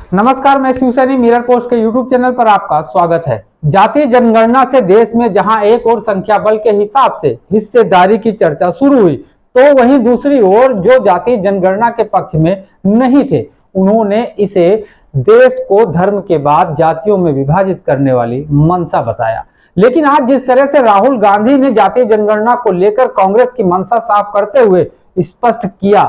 नमस्कार, मैं शिवसैनी mirror post के यूट्यूब चैनल पर आपका स्वागत है। जातीय जनगणना से देश में जहां एक और संख्या बल के हिसाब से हिस्सेदारी की चर्चा शुरू हुई, तो वहीं दूसरी ओर जो जातीय जनगणना के पक्ष में नहीं थे, उन्होंने इसे देश को धर्म के बाद जातियों में विभाजित करने वाली मंशा बताया। लेकिन आज जिस तरह से राहुल गांधी ने जातीय जनगणना को लेकर कांग्रेस की मंशा साफ करते हुए स्पष्ट किया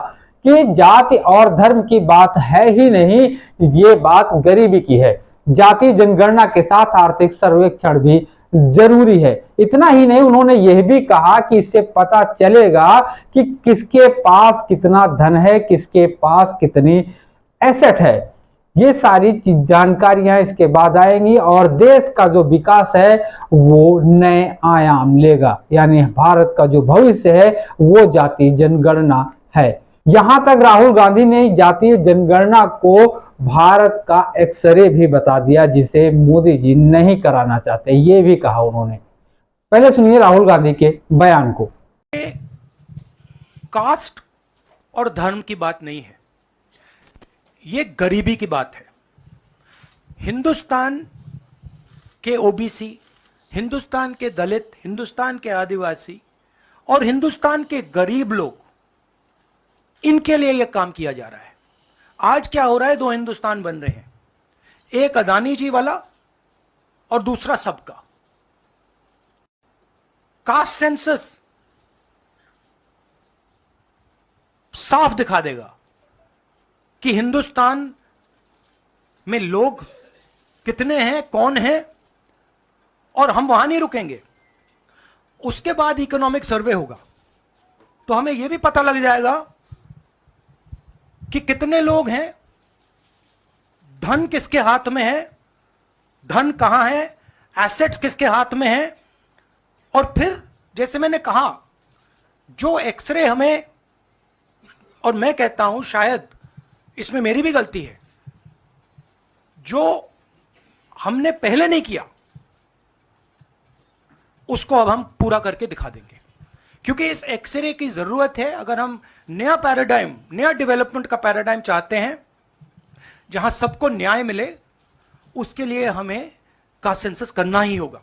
कि जाति और धर्म की बात है ही नहीं, ये बात गरीबी की है। जातीय जनगणना के साथ आर्थिक सर्वेक्षण भी जरूरी है। इतना ही नहीं, उन्होंने यह भी कहा कि इससे पता चलेगा कि किसके पास कितना धन है, किसके पास कितनी एसेट है। ये सारी जानकारियां इसके बाद आएंगी और देश का जो विकास है वो नए आयाम लेगा। यानी भारत का जो भविष्य है वो जातीय जनगणना है। यहां तक राहुल गांधी ने जातीय जनगणना को भारत का एक्सरे भी बता दिया, जिसे मोदी जी नहीं कराना चाहते, ये भी कहा उन्होंने। पहले सुनिए राहुल गांधी के बयान को। कास्ट और धर्म की बात नहीं है, ये गरीबी की बात है। हिंदुस्तान के ओबीसी, हिंदुस्तान के दलित, हिंदुस्तान के आदिवासी और हिंदुस्तान के गरीब लोग, इनके लिए यह काम किया जा रहा है। आज क्या हो रहा है, दो हिंदुस्तान बन रहे हैं, एक अदानी जी वाला और दूसरा सबका। कास्ट सेंसस साफ दिखा देगा कि हिंदुस्तान में लोग कितने हैं, कौन है, और हम वहां नहीं रुकेंगे। उसके बाद इकोनॉमिक सर्वे होगा तो हमें यह भी पता लग जाएगा कि कितने लोग हैं, धन किसके हाथ में है, धन कहां है, एसेट्स किसके हाथ में है। और फिर जैसे मैंने कहा, जो एक्सरे हमें, और मैं कहता हूं शायद इसमें मेरी भी गलती है, जो हमने पहले नहीं किया उसको अब हम पूरा करके दिखा देंगे, क्योंकि इस एक्सरे की जरूरत है। अगर हम नया पैराडाइम, नया डेवलपमेंट का पैराडाइम चाहते हैं जहां सबको न्याय मिले, उसके लिए हमें कास्ट सेंसस करना ही होगा।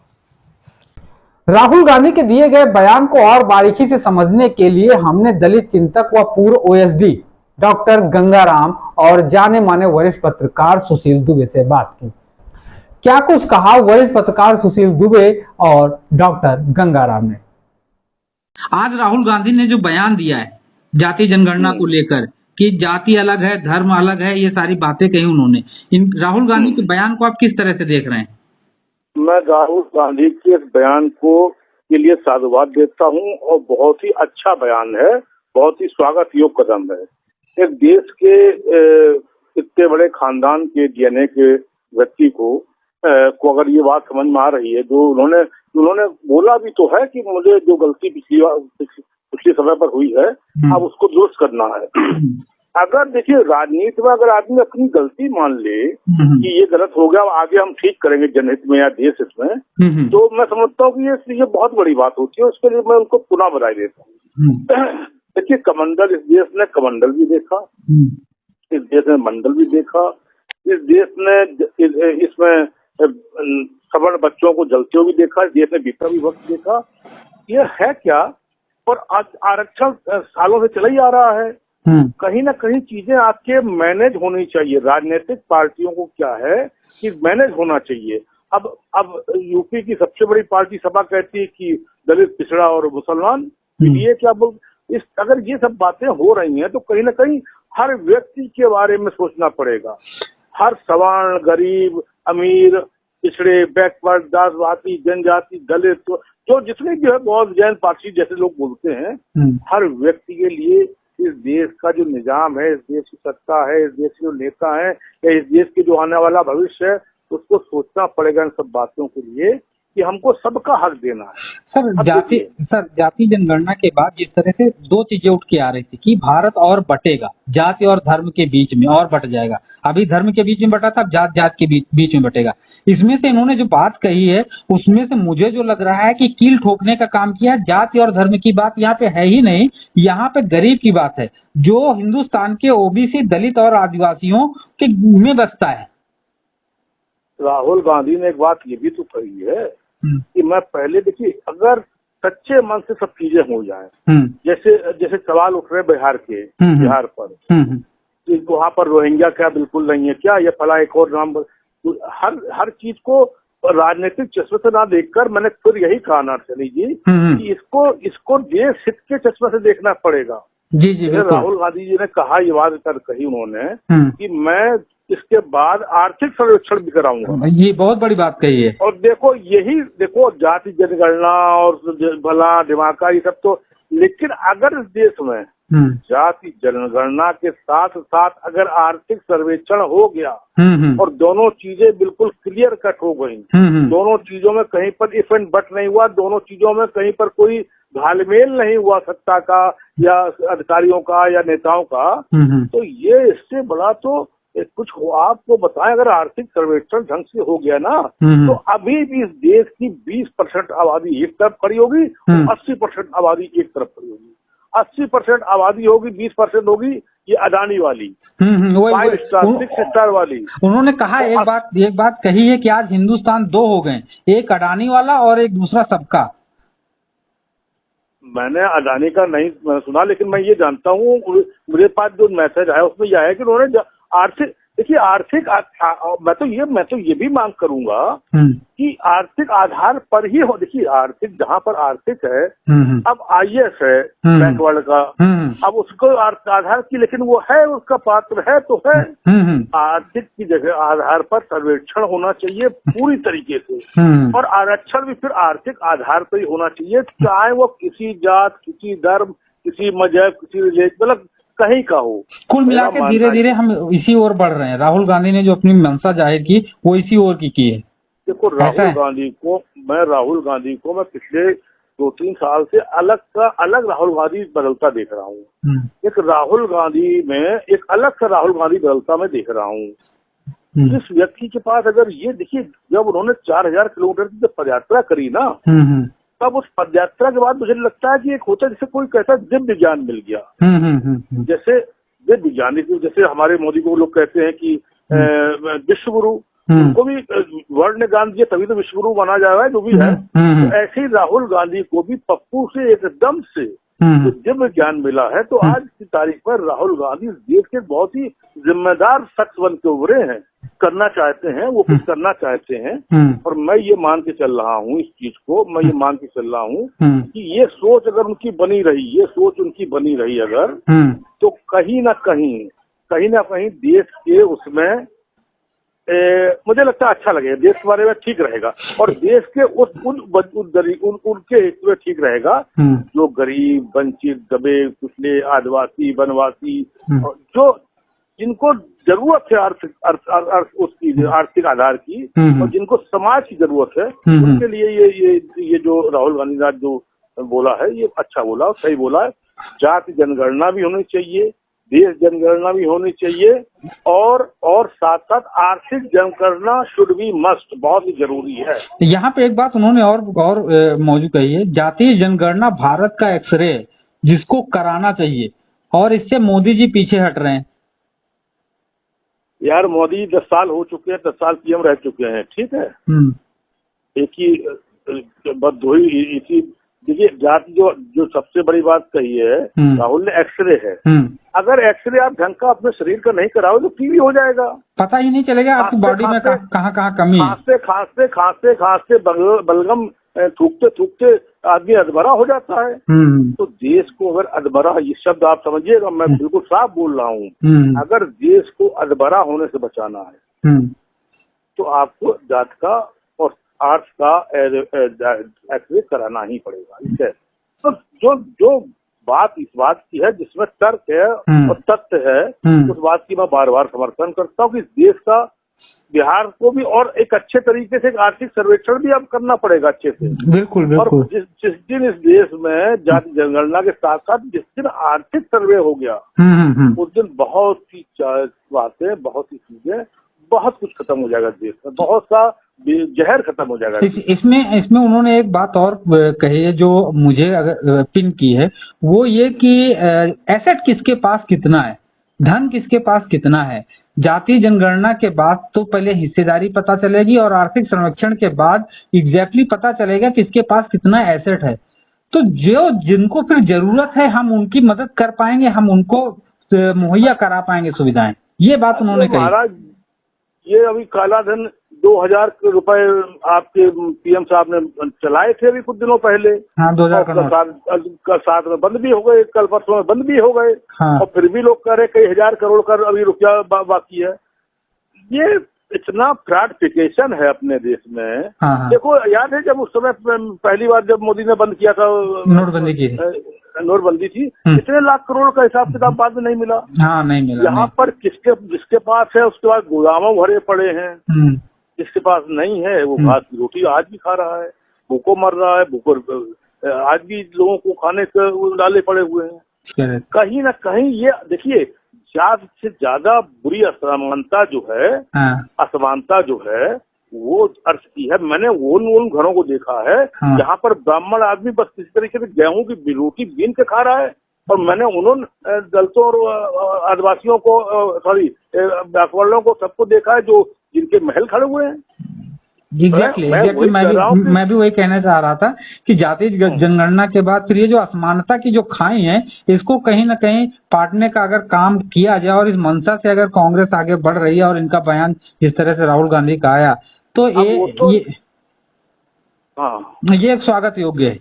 राहुल गांधी के दिए गए बयान को और बारीकी से समझने के लिए हमने दलित चिंतक व पूर्व ओएसडी डॉक्टर गंगाराम और जाने माने वरिष्ठ पत्रकार सुशील दुबे से बात की। क्या कुछ कहा वरिष्ठ पत्रकार सुशील दुबे और डॉक्टर गंगाराम ने। आज राहुल गांधी ने जो बयान दिया है जातीय जनगणना को लेकर कि जाति अलग है, धर्म अलग है, ये सारी बातें कही उन्होंने। इन राहुल गांधी के बयान को आप किस तरह से देख रहे हैं? मैं राहुल गांधी के बयान को के लिए साधुवाद देता हूं और बहुत ही अच्छा बयान है, बहुत ही स्वागत योग्य कदम है। एक देश के इतने बड़े खानदान के डीएनए के व्यक्ति को अगर ये बात समझ में आ रही है, जो उन्होंने बोला भी तो है कि मुझे जो गलती पिछले समय पर हुई है अब उसको दुरुस्त करना है। अगर देखिए, राजनीति में अगर आदमी अपनी गलती मान ले कि ये गलत हो गया, आगे हम ठीक करेंगे जनहित में या देश हित में, तो मैं समझता हूँ कि ये बहुत बड़ी बात होती है। उसके लिए मैं उनको पुनः बधाई देता हूँ। देखिए, कमंडल, इस देश ने कमंडल भी देखा, इस देश ने मंडल भी देखा, इस देश ने इसमें सवर्ण बच्चों को जलते हुए भी देखा, इस देश ने बीता भी वक्त देखा। ये है क्या, और आज आरक्षण सालों से चला ही आ रहा है। कहीं ना कहीं चीजें आपके मैनेज होनी चाहिए। राजनीतिक पार्टियों को क्या है कि मैनेज होना चाहिए। अब यूपी की सबसे बड़ी पार्टी सपा कहती है कि दलित, पिछड़ा और मुसलमान, ये क्या अगर ये सब बातें हो रही हैं तो कहीं ना कहीं हर व्यक्ति के बारे में सोचना पड़ेगा। हर सवर्ण, गरीब, अमीर, पिछड़े, बैकवर्ड, दासवासी, जनजाति, दलित, जो जितने भी है, बौद्ध, जैन, पारसी जैसे लोग बोलते हैं, हर व्यक्ति के लिए इस देश का जो निजाम है, इस देश की सत्ता है, इस देश के जो नेता है, या इस देश के जो आने वाला भविष्य है, उसको सोचना पड़ेगा इन सब बातों के लिए कि हमको सबका हक देना है। जाति जनगणना के बाद जिस तरह से दो चीजें उठ के आ रही थी कि भारत और बटेगा, जाति और धर्म के बीच में और बट जाएगा। अभी धर्म के बीच में बटा था, जात के बीच में बटेगा। इसमें से इन्होंने जो बात कही है उसमें से मुझे जो लग रहा है कि कील ठोकने का काम किया है। जाति और धर्म की बात यहाँ पे है ही नहीं, यहाँ पे गरीब की बात है जो हिंदुस्तान के ओबीसी, दलित और आदिवासियों के में बसता है। राहुल गांधी ने एक बात ये भी तो कही है कि मैं पहले, देखिए, अगर सच्चे मन से सब चीजें हो जाए, जैसे जैसे सवाल उठ रहे बिहार के, बिहार पर कि वहाँ पर रोहिंग्या क्या बिल्कुल नहीं है क्या, ये फला एक और नाम, हर चीज को राजनीतिक चश्मे से ना देखकर, मैंने फिर यही कहा नरसरी जी कि इसको देश हित के चश्मे से देखना पड़ेगा। जी राहुल गांधी जी ने कहा, ये बात कही उन्होंने कि मैं इसके बाद आर्थिक सर्वेक्षण भी कराऊंगा। ये बहुत बड़ी बात कही है। और देखो जाति जनगणना और भला दिमाग ये सब तो, लेकिन अगर इस देश में जाति जनगणना के साथ साथ अगर आर्थिक सर्वेक्षण हो गया और दोनों चीजें बिल्कुल क्लियर कट हो गई, दोनों चीजों में कहीं पर इफ एंड बट नहीं हुआ, दोनों चीजों में कहीं पर कोई घालमेल नहीं हुआ सत्ता का या अधिकारियों का या नेताओं का, तो ये इससे बड़ा तो कुछ हो। आपको बताएं, अगर आर्थिक सर्वेक्षण ढंग से हो गया ना, तो अभी भी इस देश की 20% आबादी एक तरफ खड़ी होगी और 80% आबादी एक तरफ खड़ी होगी। 80% आबादी होगी, 20% होगी ये अडानी वाली, 5 स्टार 6 स्टार वाली। उन्होंने कहा, एक बात कही है कि आज हिंदुस्तान दो हो गए, एक अडानी वाला और एक दूसरा सबका। मैंने अडानी का नहीं सुना, लेकिन मैं ये जानता हूँ, मेरे पास जो मैसेज आया उसमें यह है कि उन्होंने आर्थिक, देखिए आर्थिक, मैं तो ये भी मांग करूंगा कि आर्थिक आधार पर ही हो। देखिए आर्थिक, जहाँ पर आर्थिक है, अब IAS है बैंक वर्ल्ड का, अब उसको आधार की, लेकिन वो है, उसका पात्र है तो है। आर्थिक की जगह आधार पर सर्वेक्षण होना चाहिए पूरी तरीके से, और आरक्षण भी फिर आर्थिक आधार पर ही होना चाहिए, चाहे वो किसी जात, किसी धर्म, किसी मजहब, किसी रिलीजन, मतलब कहीं का हो। कुल मिला के धीरे धीरे हम इसी ओर बढ़ रहे हैं। राहुल गांधी ने जो अपनी मंशा जाहिर की वो इसी ओर की है। देखो राहुल गांधी को मैं पिछले 2-3 साल से अलग राहुल गांधी बदलता देख रहा हूँ। एक राहुल गांधी में एक अलग सा राहुल गांधी बदलता मैं देख रहा हूँ। जिस व्यक्ति के पास, अगर ये देखिए, जब उन्होंने 4000 किलोमीटर की जब पदयात्रा करी ना, तब उस पदयात्रा के बाद मुझे लगता है कि एक होता है जैसे कोई कहता दिव्य ज्ञान मिल गया। जैसे दिव्य ज्ञान, जैसे हमारे मोदी को लोग कहते हैं कि विश्व गुरु, उनको भी वर्ल्ड ने ज्ञान दिया तभी तो विश्व गुरु माना जा रहा है, जो भी है। तो ऐसे ही राहुल गांधी को भी पप्पू से एकदम से तो दिव्य ज्ञान मिला है। तो आज की तारीख पर राहुल गांधी देश के बहुत ही जिम्मेदार शख्स बन के उभरे हैं, करना चाहते हैं, वो कुछ करना चाहते हैं। और मैं ये मान के चल रहा हूँ, इस चीज को मैं ये मान के चल रहा हूँ कि ये सोच अगर उनकी बनी रही, अगर तो कहीं ना कहीं देश के उसमें मुझे लगता है अच्छा लगेगा, देश के बारे में ठीक रहेगा, और देश के उनके हित में ठीक रहेगा जो गरीब, वंचित, दबे कुचले, आदिवासी, वनवासी, जो जिनको जरूरत है आर्थिक आधार की, और जिनको समाज की जरूरत है, उनके लिए ये जो राहुल गांधी ने जो बोला है, ये अच्छा बोला, सही बोला है। जाति जनगणना भी होनी चाहिए, देश जनगणना भी होनी चाहिए, और साथ साथ आर्थिक जनगणना शुड बी मस्ट, बहुत ही जरूरी है। यहाँ पे एक बात उन्होंने और मौजूद कही है, जातीय जनगणना भारत का एक्सरे है जिसको कराना चाहिए, और इससे मोदी जी पीछे हट रहे हैं। यार मोदी 10 साल हो चुके हैं, 10 साल PM रह चुके हैं, ठीक है। एक ही बदधोई इसी, देखिए जाति जो सबसे बड़ी बात कही है राहुल ने, एक्सरे है। अगर एक्सरे आप ढंग का अपने शरीर का नहीं कराओ तो टीबी हो जाएगा, पता ही नहीं चलेगा आपकी बॉडी में कहाँ कमी है। खांसते बलगम थूकते आदमी अधमरा हो जाता है। तो देश को अगर अधमरा, ये शब्द आप समझिएगा, मैं बिल्कुल साफ बोल रहा हूँ, अगर देश को अधमरा होने से बचाना है तो आपको जात का और आर्ट्स का एक्सरे कराना ही पड़ेगा। इससे तो जो बात इस बात की है जिसमें तर्क है और तथ्य है, उस बात की मैं बार बार समर्थन करता हूँ कि इस देश का, बिहार को भी और एक अच्छे तरीके से आर्थिक सर्वेक्षण भी अब करना पड़ेगा अच्छे से। बिल्कुल। और जिस दिन इस देश में जाति जनगणना के साथ साथ जिस दिन आर्थिक सर्वे हो गया, उस दिन बहुत सी बातें, बहुत सी चीजें, बहुत कुछ खत्म हो जाएगा देश में। बहुत सा जहर खत्म हो जाएगा। इसमें इसमें उन्होंने एक बात और कही है जो मुझे अगर पिन की है, वो ये कि एसेट किसके पास कितना है, धन किसके पास कितना है। जाति जनगणना के बाद तो पहले हिस्सेदारी पता चलेगी और आर्थिक सर्वेक्षण के बाद एग्जैक्टली पता चलेगा किसके पास कितना एसेट है। तो जो जिनको फिर जरूरत है हम उनकी मदद कर पाएंगे, हम उनको मुहैया करा पाएंगे सुविधाएं, ये बात उन्होंने कही। महाराज ये अभी काला धन 2000 रुपए आपके पीएम साहब ने चलाए थे अभी कुछ दिनों पहले। हाँ, 2000 का साथ में बंद भी हो गए, कल परसों में बंद भी हो गए। हाँ। और फिर भी लोग कह रहे कई हजार करोड़ का अभी रुपया बाकी है। ये इतना फ्रॉडफिकेशन है अपने देश में। हाँ। देखो याद है जब उस समय पहली बार जब मोदी ने बंद किया था, नोटबंदी थी, कितने लाख करोड़ का हिसाब किताब बाद में नहीं मिला। हाँ, नहीं मिला। यहाँ पर जिसके पास है उसके बाद गोदामों भरे पड़े हैं, जिसके पास नहीं है वो भात की रोटी आज भी खा रहा है, भूखों मर रहा है, भूखों आज भी लोगों को खाने के डाले पड़े हुए हैं। कहीं ना कहीं ये देखिए ज्यादा से ज्यादा बुरी असमानता जो है, असमानता जो है वो अर्थ की है। मैंने उन घरों को देखा है जहाँ पर ब्राह्मण आदमी बस किसी तरीके से गेहूं की रोटी बीन के खा रहा है, और मैंने उन्होंने दलितों और आदिवासियों को सॉरी बैकवर्डों को सबको देखा है जो जिनके महल खड़े हुए हैं। एग्जैक्टली मैं भी वही कहना चाह रहा था कि जाति जनगणना के बाद फिर ये जो असमानता की जो खाई है इसको कहीं ना कहीं पाटने का अगर काम किया जाए, और इस मंशा से अगर कांग्रेस आगे बढ़ रही है और इनका बयान जिस तरह से राहुल गांधी का आया तो ये एक स्वागत योग्य है।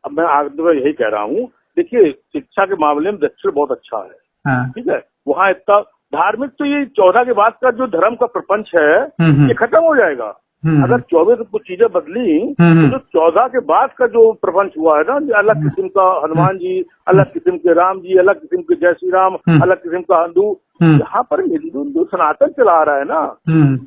अब मैं आगे में यही कह रहा हूँ, देखिए शिक्षा के मामले में दक्षिण बहुत अच्छा है। ठीक है, वहाँ इतना धार्मिक तो ये 14 के बाद का जो धर्म का प्रपंच है ये खत्म हो जाएगा। अगर 24 कुछ चीजें बदली तो जो 14 के बाद का जो प्रपंच हुआ है ना, अलग किस्म का हनुमान जी, अलग किस्म के राम जी, अलग किस्म के जय श्री राम, अलग किस्म का हिंदू, यहाँ पर हिंदू सनातन चला रहा है ना।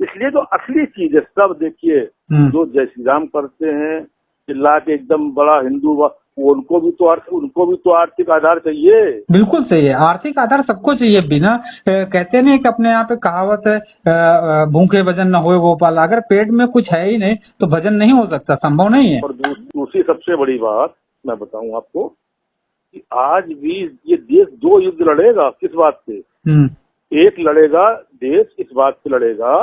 इसलिए जो असली चीज है सब देखिए, जो जय श्री राम करते हैं चिल्ला के एकदम बड़ा हिंदू, उनको भी तो आर्थिक आधार चाहिए। बिल्कुल सही है, आर्थिक आधार सबको चाहिए। बिना कहते नहीं कि अपने यहाँ पे कहावत है भूखे भजन न होए गोपाल, अगर पेट में कुछ है ही नहीं तो भजन नहीं हो सकता, संभव नहीं है। और दूसरी सबसे बड़ी बात मैं बताऊं आपको कि आज भी ये देश 2 युद्ध लड़ेगा। किस बात से? एक लड़ेगा देश इस बात से लड़ेगा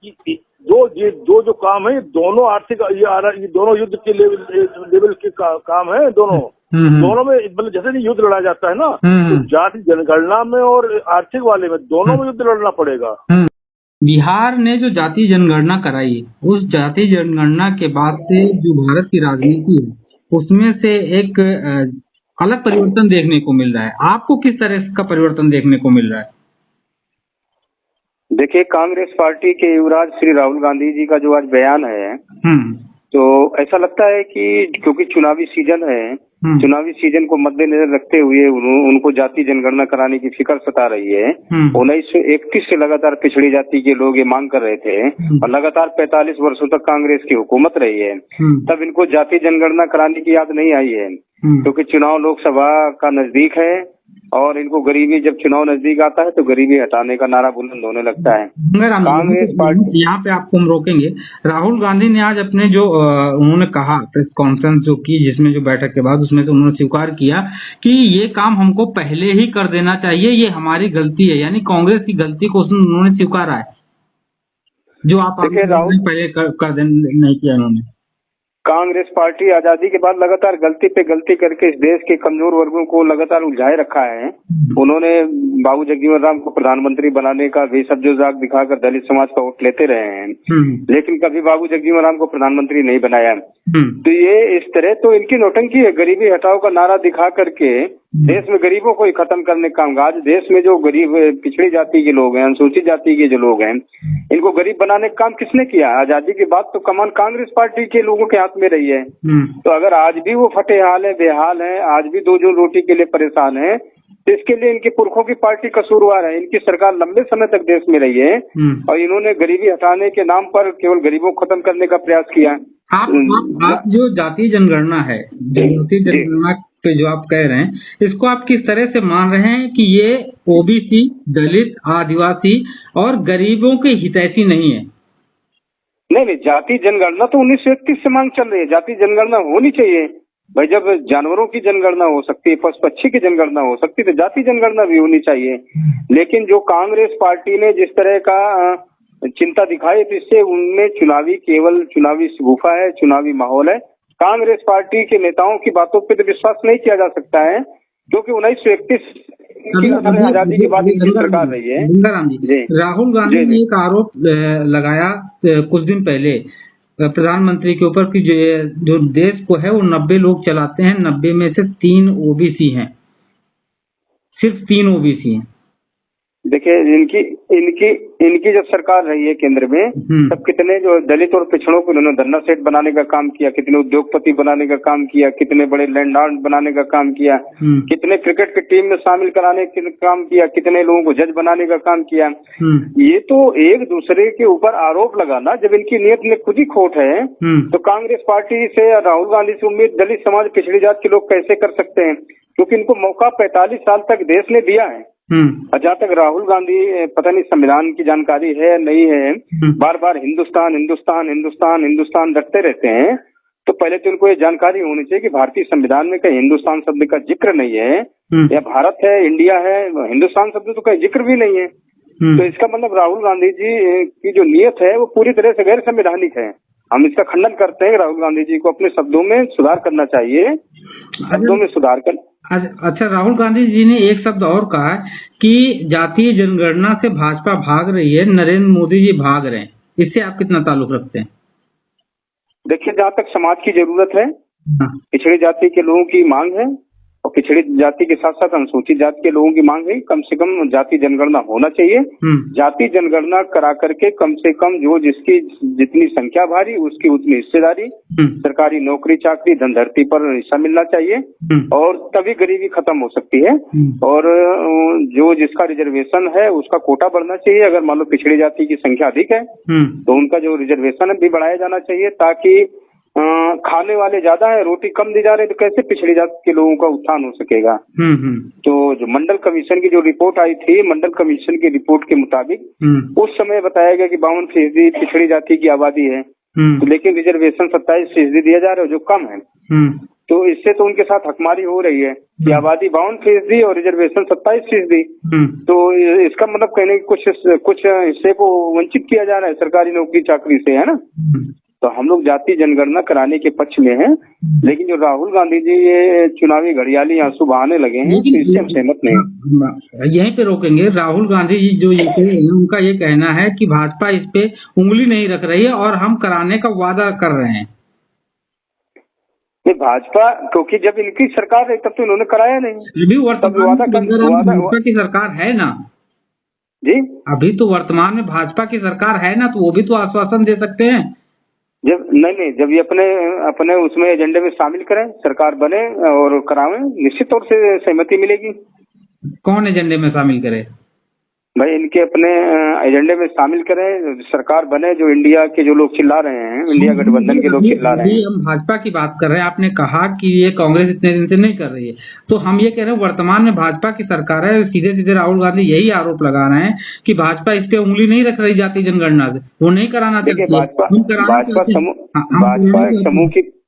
कि जो काम है दोनों आर्थिक ये दोनों युद्ध के लेवल के काम है। दोनों में मतलब जैसे नहीं युद्ध लड़ा जाता है ना, तो जाति जनगणना में और आर्थिक वाले में दोनों में युद्ध लड़ना पड़ेगा। बिहार ने जो जाति जनगणना कराई, उस जाति जनगणना के बाद से जो भारत की राजनीति है उसमें से एक अलग परिवर्तन देखने को मिल रहा है। आपको किस तरह का परिवर्तन देखने को मिल रहा है? देखिए, कांग्रेस पार्टी के युवराज श्री राहुल गांधी जी का जो आज बयान है तो ऐसा लगता है कि क्योंकि चुनावी सीजन है, चुनावी सीजन को मद्देनजर रखते हुए उनको जाति जनगणना कराने की फिक्र सता रही है। 1931 से लगातार पिछड़ी जाति के लोग ये मांग कर रहे थे और लगातार 45 वर्षों तक कांग्रेस की हुकूमत रही है, तब इनको जाति जनगणना कराने की याद नहीं आई है क्योंकि चुनाव लोकसभा का नजदीक है और इनको गरीबी, जब चुनाव नजदीक आता है तो गरीबी हटाने का नारा बुलंद होने लगता है। कांग्रेस पार्टी यहाँ पे आपको हम रोकेंगे। राहुल गांधी ने आज अपने जो उन्होंने कहा प्रेस कॉन्फ्रेंस जो की, जिसमें जो बैठक के बाद उसमें तो उन्होंने स्वीकार किया कि ये काम हमको पहले ही कर देना चाहिए, ये हमारी गलती है, यानी कांग्रेस की गलती को उन्होंने स्वीकारा है जो आप पहले कर देना नहीं किया उन्होंने। कांग्रेस पार्टी आजादी के बाद लगातार गलती पे गलती करके इस देश के कमजोर वर्गों को लगातार उलझाए रखा है। उन्होंने बाबू जगजीवन राम को प्रधानमंत्री बनाने का बेसब्जो-जाग दिखाकर दलित समाज का वोट लेते रहे हैं, लेकिन कभी बाबू जगजीवन राम को प्रधानमंत्री नहीं बनाया। तो ये इस तरह तो इनकी नौटंकी है, गरीबी हटाओ का नारा दिखा करके देश में गरीबों को ही खत्म करने का काम। आज देश में जो गरीब पिछड़ी जाति के लोग हैं, अनुसूचित जाति के जो लोग हैं, इनको गरीब बनाने का काम किसने किया? आजादी के बाद तो कमान कांग्रेस पार्टी के लोगों के हाथ में रही है। तो अगर आज भी वो फटे हाल है, बेहाल है, आज भी 2 जून रोटी के लिए परेशान है, तो इसके लिए इनके पुरखों की पार्टी कसूरवार है। इनकी सरकार लंबे समय तक देश में रही है और इन्होंने गरीबी हटाने के नाम पर केवल गरीबों को खत्म करने का प्रयास किया। आप जो जाति जनगणना है, जाति जनगणना पे जो आप कह रहे हैं, इसको आप किस तरह से मान रहे हैं कि ये ओबीसी, दलित, आदिवासी और गरीबों के हितैषी नहीं है? नहीं, जाति जनगणना तो 1931 से मांग चल रही है, जाति जनगणना होनी चाहिए भाई। जब जानवरों की जनगणना हो सकती है, पशु पक्षी की जनगणना हो सकती है, तो जाति जनगणना भी होनी चाहिए। लेकिन जो कांग्रेस पार्टी ने जिस तरह का चिंता दिखाई, तो इससे उनमें केवल चुनावी शगुफा है, चुनावी माहौल है। कांग्रेस पार्टी के नेताओं की बातों पर तो विश्वास नहीं किया जा सकता है, क्योंकि 1931 आजादी के बाद इनकी सरकार रही है। राहुल गांधी ने एक आरोप लगाया कुछ दिन पहले प्रधानमंत्री के ऊपर कि जो देश को है वो 90 लोग चलाते हैं, 90 में से 3 ओबीसी हैं, सिर्फ 3 ओबीसी हैं। देखिए, इनकी जब सरकार रही है केंद्र में, तब कितने जो दलित और पिछड़ों को उन्होंने धरना सेट बनाने का काम किया, कितने उद्योगपति बनाने का काम किया, कितने बड़े लैंडलॉर्ड बनाने का काम किया, कितने क्रिकेट की टीम में शामिल कराने का काम किया, कितने लोगों को जज बनाने का काम किया। ये तो एक दूसरे के ऊपर आरोप लगाना, जब इनकी नीयत में खुद ही खोट है, तो कांग्रेस पार्टी से, राहुल गांधी से उम्मीद दलित समाज, पिछड़ी जात के लोग कैसे कर सकते हैं? क्योंकि इनको मौका 45 साल तक देश ने दिया है। और जहाँ तक राहुल गांधी, पता नहीं संविधान की जानकारी है या नहीं है, बार बार हिंदुस्तान हिंदुस्तान हिंदुस्तान हिंदुस्तान रटते रहते हैं, तो पहले तो इनको ये जानकारी होनी चाहिए कि भारतीय संविधान में कहीं हिंदुस्तान शब्द का जिक्र नहीं है, या भारत है, इंडिया है, हिंदुस्तान शब्द तो कहीं जिक्र भी नहीं है। तो इसका मतलब राहुल गांधी जी की जो नीयत है वो पूरी तरह से गैर संवैधानिक है। हम इसका खंडन करते हैं। राहुल गांधी जी को अपने शब्दों में सुधार करना चाहिए, शब्दों में सुधार कर। अच्छा, राहुल गांधी जी ने एक शब्द और कहा कि जातीय जनगणना से भाजपा भाग रही है, नरेंद्र मोदी जी भाग रहे हैं। इससे आप कितना ताल्लुक रखते हैं? देखिए, जहाँ तक समाज की जरूरत है, पिछड़ी जाति के लोगों की मांग है, और पिछड़ी जाति के साथ साथ अनुसूचित जाति के लोगों की मांग है, कम से कम जाति जनगणना होना चाहिए। जाति जनगणना करा करके कम से कम जो जिसकी जितनी संख्या भारी, उसकी उतनी हिस्सेदारी, सरकारी नौकरी चाकरी, धनधरती पर हिस्सा मिलना चाहिए, और तभी गरीबी खत्म हो सकती है। और जो जिसका रिजर्वेशन है उसका कोटा बढ़ना चाहिए। अगर मान लो पिछड़ी जाति की संख्या अधिक है, तो उनका जो रिजर्वेशन है भी बढ़ाया जाना चाहिए, ताकि खाने वाले ज्यादा है, रोटी कम दी जा रही है, तो कैसे पिछड़ी जाति के लोगों का उत्थान हो सकेगा? तो जो मंडल कमीशन की जो रिपोर्ट आई थी, मंडल कमीशन की रिपोर्ट के मुताबिक उस समय बताया गया कि 52% पिछड़ी जाति की आबादी है, तो लेकिन रिजर्वेशन 27% दिया जा रहा है, जो कम है। तो इससे तो उनके साथ हकमारी हो रही है कि आबादी 52% और रिजर्वेशन 27%। तो इसका मतलब कहने की कुछ हिस्से को वंचित किया जा रहा है सरकारी नौकरी चाकरी से, है ना। तो हम लोग जाति जनगणना कराने के पक्ष में हैं, लेकिन जो राहुल गांधी जी ये चुनावी घड़ियाली आंसू बहाने लगे हैं, तो इससे हम सहमत नहीं। यहीं पे रोकेंगे। राहुल गांधी जी जो ये कह रहे हैं, उनका ये कहना है कि भाजपा इस पे उंगली नहीं रख रही है और हम कराने का वादा कर रहे हैं। भाजपा, क्योंकि जब इनकी सरकार है तब तो इन्होंने कराया नहीं। अभी भाजपा की सरकार है ना जी, अभी तो वर्तमान में भाजपा की सरकार है ना, तो वो भी तो आश्वासन दे सकते हैं। जब नहीं, जब ये अपने उसमें एजेंडे में शामिल करें, सरकार बने और करावें, निश्चित तौर से सहमति मिलेगी। कौन एजेंडे में शामिल करे? भाई इनके अपने एजेंडे में शामिल करें, सरकार बने। जो इंडिया के जो लोग चिल्ला रहे हैं, इंडिया गठबंधन के लोग चिल्ला रहे हैं। हम भाजपा की बात कर रहे हैं। आपने कहा कि ये कांग्रेस इतने दिन से नहीं कर रही है, तो हम ये कह रहे हैं वर्तमान में भाजपा की सरकार है। सीधे सीधे राहुल गांधी यही आरोप लगा रहे हैं कि भाजपा इस पे उंगली नहीं रख रही जाति जनगणना से, वो नहीं कराना चाहती।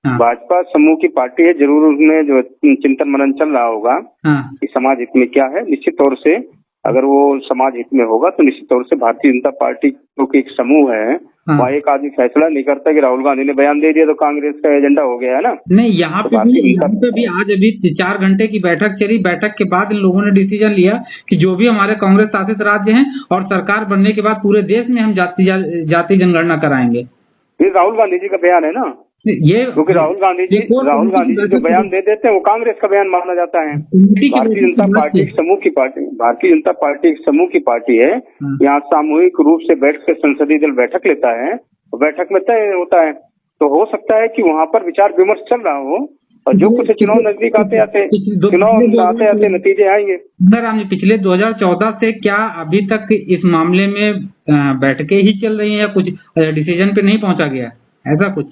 भाजपा समूह की पार्टी है, जरूर उसमें जो चिंतन मनन चल रहा होगा कि समाज हित में क्या है। निश्चित तौर से अगर वो समाज हित में होगा तो निश्चित तौर से भारतीय जनता पार्टी क्योंकि एक समूह है, वहाँ एक आदमी फैसला नहीं करता कि राहुल गांधी ने बयान दे दिया तो कांग्रेस का एजेंडा हो गया है ना। नहीं, यहाँ पे भी आज अभी 4 घंटे की बैठक चली। बैठक के बाद इन लोगों ने डिसीजन लिया कि जो भी हमारे कांग्रेस शासित राज्य हैं और सरकार बनने के बाद पूरे देश में हम जाति जनगणना कराएंगे। ये राहुल गांधी जी का बयान है ना, ये क्योंकि राहुल गांधी जी जो बयान दे देते हैं वो कांग्रेस का बयान माना जाता है। भारतीय जनता पार्टी एक समूह की पार्टी, भारतीय जनता पार्टी एक समूह की पार्टी है। यहाँ सामूहिक रूप से बैठ कर संसदीय दल बैठक लेता है, तो बैठक में तय होता है। तो हो सकता है कि वहाँ पर विचार विमर्श चल रहा हो, और जो कुछ चुनाव नजदीक आते आते नतीजे आएंगे। सर, पिछले 2014 से क्या अभी तक इस मामले में बैठकें ही चल रही हैं या कुछ डिसीजन पे नहीं पहुंचा गया, ऐसा कुछ?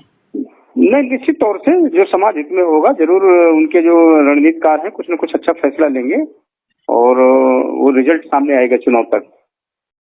नहीं, निश्चित तौर से जो समाज हित में होगा जरूर उनके जो रणनीतिकार हैं कुछ न कुछ अच्छा फैसला लेंगे और वो रिजल्ट सामने आएगा चुनाव तक।